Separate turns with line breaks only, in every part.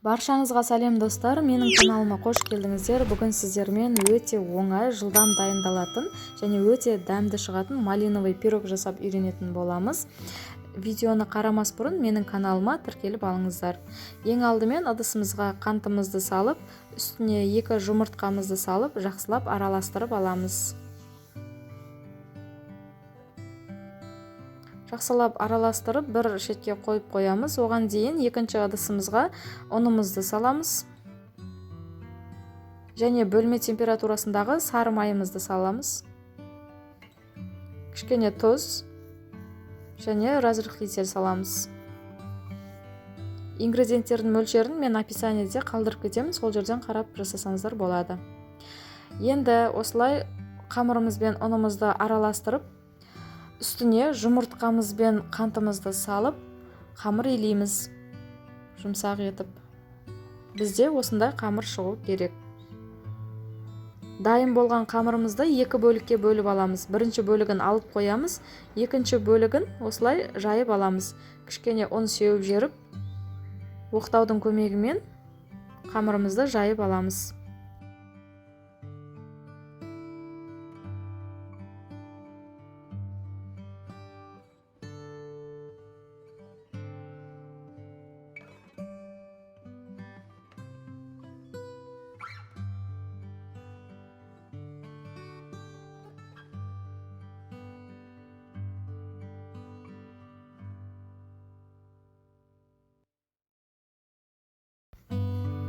Баршаңызға сәлем достар, менің каналыма қош келдіңіздер. Бүгін сіздермен өте оңай, жылдам дайындалатын және өте дәмді шығатын малиновый пирог жасап үйренетін боламыз. Видеоны қарамас бұрын менің каналыма тіркеліп алыңыздар. Ең алдымен ыдысымызға қантымызды салып, үстіне 2 жұмыртқамызды салып, жақсылап араластырып аламыз. Жақсылап араластырып бір шетке қойып қоямыз. Оған дейін екінші ыдысымызға ұнымызды саламыз. Және бөлме температурасындағы сары майымызды саламыз. Кішкене тұз және разрыхлитель саламыз. Ингредиенттердің мөлшерін мен описаниеде қалдырып кетемін, сол жерден қарап жасасаңыздар болады. Енді осылай қамырымыз бен ұнымызды араластырып, үстіне жұмыртқамыз бен қантымызды салып, қамыр илейміз жұмсақ етіп. Бізде осындай қамыр шығу керек. Дайын болған қамырымызды 2 бөлікке бөліп аламыз. Бірінші бөлігін алып қоямыз, екінші бөлігін осылай жайып аламыз. Кішкене ұн сеуіп жеріп, оқтаудың көмегімен қамырымызды жайып аламыз.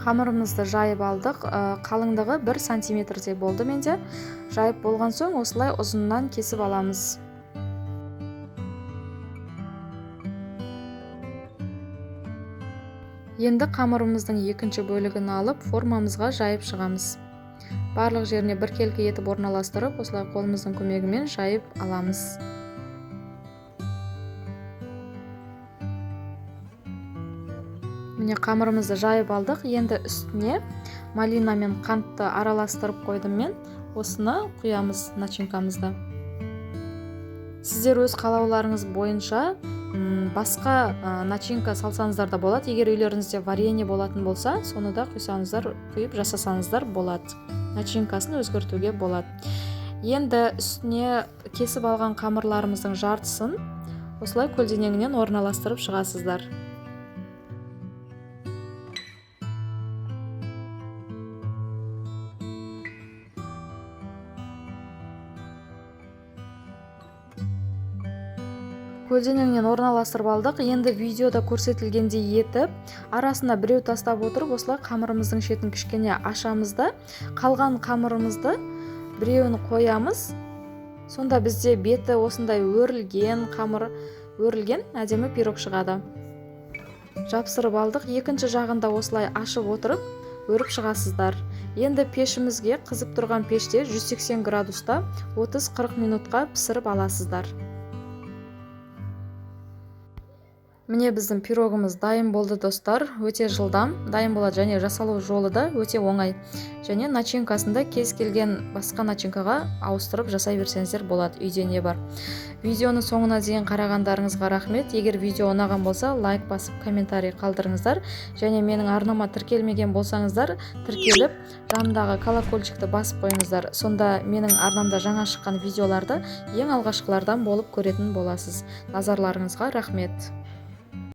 Қамырымызды жайып алдық. Қалыңдығы 1 сантиметрдей болды менде. Жайып болған соң осылай ұзыннан кесіп аламыз. Енді қамырымыздың екінші бөлігін алып формамызға жайып шығамыз. Барлық жеріне біркелкі етіп орналастырып, осылай қолымыздың көмегімен жайып аламыз. Міне қамырымызды жайып алдық. Енді үстіне малина мен қантты араластырып қойдым мен. Осыны құямыз начинкамызды. Сіздер өз қалауларыңыз бойынша басқа начинка салсаңыздар да болады. Егер үйлеріңізде варенье болатын болса, соны да құйып жасасаңыздар болады. Начинкасын өзгертуге болады. Енді үстіне кесіп алған қамырларымыздың жартысын осылай көлденеңінен орналастырып шығасыздар. Көлденеңінен орналастырып алдық. Енді видеода көрсетілгендей етіп, арасына біреу тастап отырып, осылай қамырымыздың шетін кішкене ашамыз да, қалған қамырымызды біреуін қоямыз. Сонда бізде беті осындай өрілген, қамыр өрілген әдемі пирог шығады. Жапсырып алдық. Екінші жағында осылай ашып отырып, өріп шығасыздар. Енді пешімізге, қызып тұрған пеште 180 градуста 30-40 минутқа пісіріп аласыздар. Міне біздің пирогымыз дайын болды достар. Өте жылдам дайын болады және жасалу жолы да өте оңай. Және начинкасында кез келген басқа начинкаға ауыстырып жасай берсеңіздер болады, үйде не бар. Видеоны соңына дейін қарағандарыңызға рахмет. Егер видео ұнаған болса, лайк басып, комментарий қалдырыңыздар. Және менің арнама тіркелмеген болсаңыздар, тіркеліп, жанындағы колокольчикті басып қойыңыздар. Сонда менің арнамда жаңа шыққан видеоларды ең алғашқылардан болып көретін боласыз. Назарларыңызға рахмет.